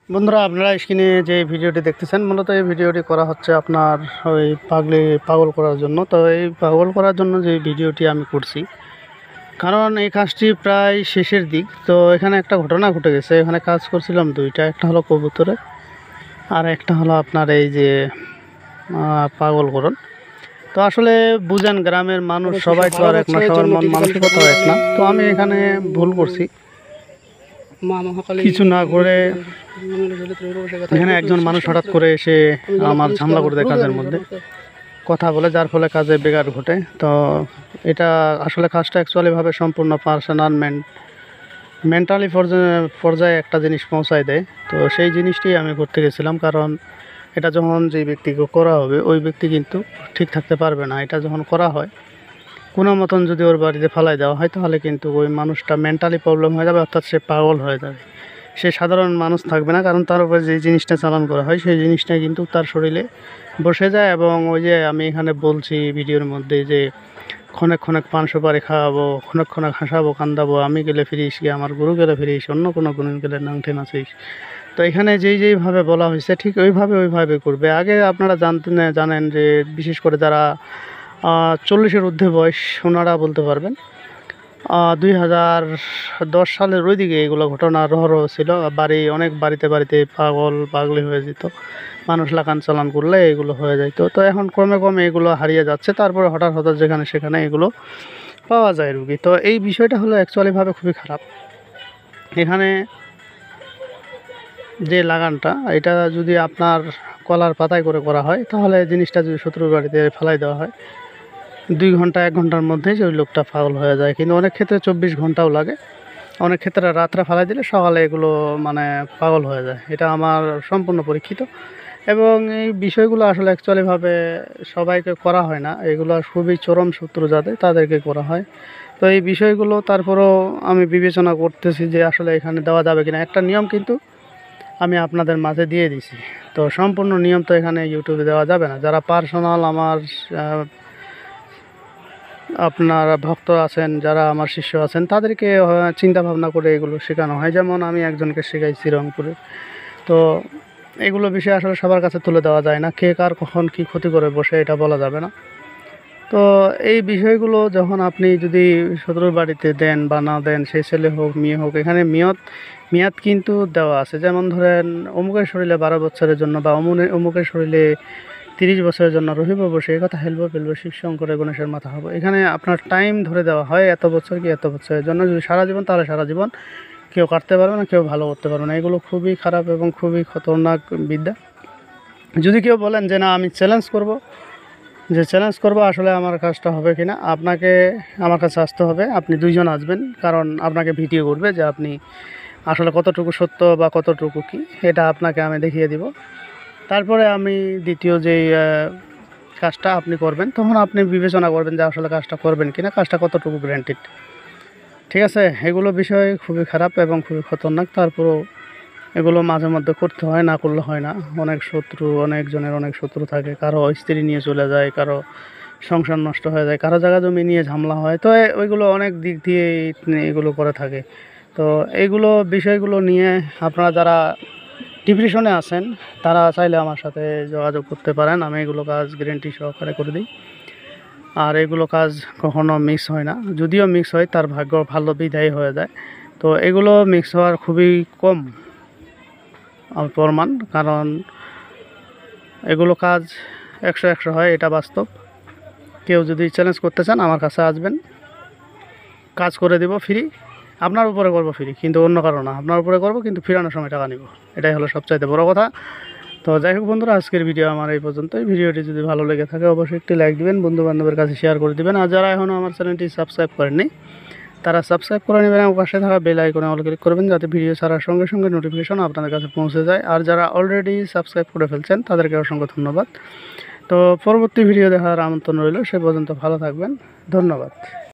বন্ধুরা, আপনারা স্ক্রিনে যে ভিডিওটি দেখতেছেন, মূলত এই ভিডিওটি করা হচ্ছে আপনার ওই পাগল করার জন্য। তো এই পাগল করার জন্য যে ভিডিওটি আমি করছি, কারণ এই কাজটি প্রায় শেষের দিক। তো এখানে একটা ঘটনা ঘটে গেছে। এখানে কাজ করছিলাম দুইটা, একটা হলো কবুতরে আর একটা হলো আপনার এই যে পাগলকরণ। তো আসলে বুঝেন, গ্রামের মানুষ সবাই তো আর এক না, সবার মন মানসিকতাও এক না। তো আমি এখানে ভুল করছি, কিছু না করে এখানে একজন মানুষ হঠাৎ করে এসে আমার ঝামেলা করে দেয় কাজের মধ্যে, কথা বলে, যার ফলে কাজে বেঘাত ঘটে। তো এটা আসলে কাজটা অ্যাকচুয়ালিভাবে সম্পূর্ণ পার্সোনাল মেন্টালি পর্যায়ে একটা জিনিস পৌঁছায় দেয়। তো সেই জিনিসটি আমি করতে গেছিলাম, কারণ এটা যখন যে ব্যক্তিকে করা হবে ওই ব্যক্তি কিন্তু ঠিক থাকতে পারবে না। এটা যখন করা হয় কোনো মতন যদি ওর বাড়িতে ফালাই দেওয়া হয়, তাহলে কিন্তু ওই মানুষটা মেন্টালি প্রবলেম হয়ে যাবে, অর্থাৎ সে পাগল হয়ে যাবে। সে সাধারণ মানুষ থাকবে না, কারণ তার উপরে যে জিনিসটা চালান করা হয় সেই জিনিসটা কিন্তু তার শরীরে বসে যায়। এবং ওই যে আমি এখানে বলছি ভিডিওর মধ্যে যে ক্ষণেক ক্ষণেক পান সুপারি খাওয়াবো, ক্ষণেক ক্ষণেক হাসাবো কান্দাবো, আমি গেলে ফিরিস গিয়ে আমার গুরু গেলে ফিরিস, অন্য কোনো গুণ গেলে নাংঠে নাচিস। তো এখানে যেইভাবে বলা হয়েছে ঠিক ওইভাবে করবে। আগে আপনারা জানেন যে বিশেষ করে যারা 40-এর ঊর্ধ্বে বয়স, ওনারা বলতে পারবেন 2010 সালের ওই দিকে এগুলো ঘটনা রহরহ ছিল। অনেক বাড়িতে পাগলি হয়ে যেত, মানুষ লাগান চালান করলে এগুলো হয়ে যেত। তো এখন ক্রমে ক্রমে এগুলো হারিয়ে যাচ্ছে, তারপরে হঠাৎ যেখানে সেখানে এগুলো পাওয়া যায় রুগী। তো এই বিষয়টা হলো অ্যাকচুয়ালিভাবে খুবই খারাপ। এখানে যে লাগানটা, এটা যদি আপনার কলার পাতায় করে করা হয়, তাহলে জিনিসটা যদি শত্রুর বাড়িতে ফেলাই দেওয়া হয় 2 ঘন্টা 1 ঘন্টার মধ্যেই ওই লোকটা পাগল হয়ে যায়। কিন্তু অনেক ক্ষেত্রে 24 ঘন্টাও লাগে, অনেক ক্ষেত্রে রাত্রে ফেলাই দিলে সকালে এগুলো মানে পাগল হয়ে যায়। এটা আমার সম্পূর্ণ পরীক্ষিত। এবং এই বিষয়গুলো আসলে অ্যাকচুয়ালিভাবে সবাইকে করা হয় না, এগুলো খুবই চরম শত্রু যাদের তাদেরকে করা হয়। তো এই বিষয়গুলো তারপরেও আমি বিবেচনা করতেছি যে আসলে এখানে দেওয়া যাবে কিনা। একটা নিয়ম কিন্তু আমি আপনাদের মাঝে দিয়ে দিছি। তো সম্পূর্ণ নিয়ম তো এখানে ইউটিউবে দেওয়া যাবে না। যারা পার্সোনাল আমার আপনার ভক্ত আছেন, যারা আমার শিষ্য আছেন, তাদেরকে চিন্তা ভাবনা করে এগুলো শেখানো হয়। যেমন আমি একজনকে শেখাইছি রংপুরে। তো এগুলো বিষয় আসলে সবার কাছে তুলে দেওয়া যায় না, কে কার কখন কী ক্ষতি করে বসে এটা বলা যাবে না। তো এই বিষয়গুলো যখন আপনি যদি শত্রুর বাড়িতে দেন বা না দেন, সেই ছেলে হোক মেয়ে হোক, এখানে মেয়াদ কিন্তু দেওয়া আছে। যেমন ধরেন অমুকের শরীরে 12 বছরের জন্য বা অমুকের শরীরে 30 বছরের জন্য রহিব বসে, এ কথা হেলবো ফেলবো শিব শঙ্করে গণেশের মাথা হবে। এখানে আপনার টাইম ধরে দেওয়া হয়, এত বছর কি এত বছরের জন্য। যদি সারা জীবন, তাহলে সারা জীবন কেউ কাটতে পারবে না, কেউ ভালো করতে পারবে না। এগুলো খুবই খারাপ এবং খুবই খতরনাক বিদ্যা। যদি কেউ বলেন যে না আমি চ্যালেঞ্জ করব আসলে আমার কাজটা হবে কি না, আপনাকে আমার কাছে আসতে হবে। আপনি 2 জন আসবেন, কারণ আপনাকে ভিডিও করবে যে আপনি আসলে কতটুকু সত্য বা কতটুকু কি, এটা আপনাকে আমি দেখিয়ে দিব। তারপরে আমি দ্বিতীয় যেই কাজটা আপনি করবেন, তখন আপনি বিবেচনা করবেন যে আসলে কাজটা করবেন কিনা, কাজটা কতটুকু গ্যারান্টিড। ঠিক আছে, এগুলো বিষয় খুবই খারাপ এবং খুবই খতরনাক। তারপরেও এগুলো মাঝে মধ্যে করতে হয়, না করলে হয় না। অনেকজনের অনেক শত্রু থাকে, কারো স্ত্রী নিয়ে চলে যায়, কারো সংসার নষ্ট হয়ে যায়, কারো জায়গা জমি নিয়ে ঝামেলা হয়। তো ওইগুলো অনেক দিক দিয়ে এগুলো করে থাকে। তো এইগুলো বিষয়গুলো নিয়ে আপনারা যারা ডিপ্রেশনে আছেন, তারা চাইলে আমার সাথে যোগাযোগ করতে পারেন। আমি এগুলো কাজ গ্যারেন্টি সহকারে করে দিই। আর এগুলো কাজ কখনো মিক্স হয় না, যদিও মিক্স হয় তার ভাগ্য ভালো বিদায় হয়ে যায়। তো এগুলো মিক্স হওয়ার খুবই কম প্রমাণ, কারণ এগুলো কাজ 100 হয়, এটা বাস্তব। কেউ যদি চ্যালেঞ্জ করতে চান আমার কাছে আসবেন, কাজ করে দেব ফ্রি। আপনার উপরে করবো ফ্রি, কিন্তু অন্য কারো না, আপনার উপরে করবো, কিন্তু ফিরানোর সময় টাকা নিব। এটাই হলো সবচাইতে বড় কথা। তো যাই হোক বন্ধুরা, আজকের ভিডিও আমার এই পর্যন্তই। ভিডিওটি যদি ভালো লেগে থাকে অবশ্যই একটি লাইক দিবেন, বন্ধুবান্ধবের কাছে শেয়ার করে দিবেন। আর যারা এখনও আমার চ্যানেলটি সাবস্ক্রাইব করেননি, তারা সাবস্ক্রাইব করে নেবেন এবং পাশে থাকা বেল আইকনে অল ক্লিক করবেন, যাতে ভিডিও ছাড়ার সঙ্গে সঙ্গে নোটিফিকেশন আপনাদের কাছে পৌঁছে যায়। আর যারা অলরেডি সাবস্ক্রাইব করে ফেলছেন তাদেরকে অসংখ্য ধন্যবাদ। তো পরবর্তী ভিডিও দেখার আমন্ত্রণ রইল। সে পর্যন্ত ভালো থাকবেন, ধন্যবাদ।